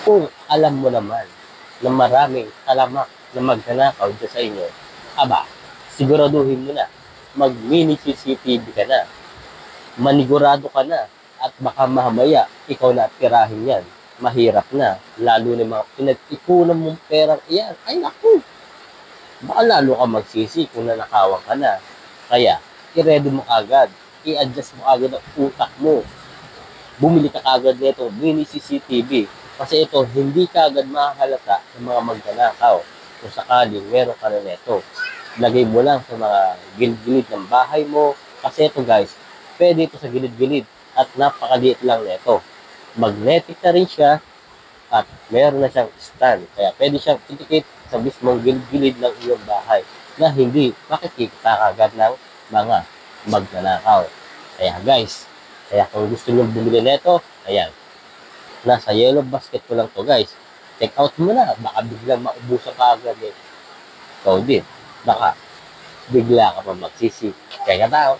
Kung alam mo naman na maraming talamak na magnanakaw dyan sa inyo, aba, siguraduhin mo na, mag-mini CCTV ka na, manigurado ka na, at baka mamaya, ikaw na tirahin yan. Mahirap na, lalo na mga pinag-ipunan mong perang iyan. Ay naku, baka lalo ka magsisi kung nanakawan ka na. Kaya, i-ready mo agad, i-adjust mo agad ang utak mo. Bumili ka agad nito, mini CCTV. Kasi ito, hindi ka agad makahalata ng mga magnanakaw. Kung sakaling meron ka na nito, lagay mo lang sa mga gilid-gilid ng bahay mo. Kasi ito guys, pwede ito sa gilid-gilid at napakaliit lang nito. Magnetic na rin siya at meron na siyang stand. Kaya pwede siyang itikit sa mismong gilid-gilid ng iyong bahay na hindi makikita agad ng mga magnanakaw. Kaya guys, kung gusto nyo bumili nito, ayan, nasa yellow basket ko lang to guys. Check out mo na, baka biglang maubusan ka agad eh. Ikaw din, baka bigla ka pa magsisi. Kaya tao,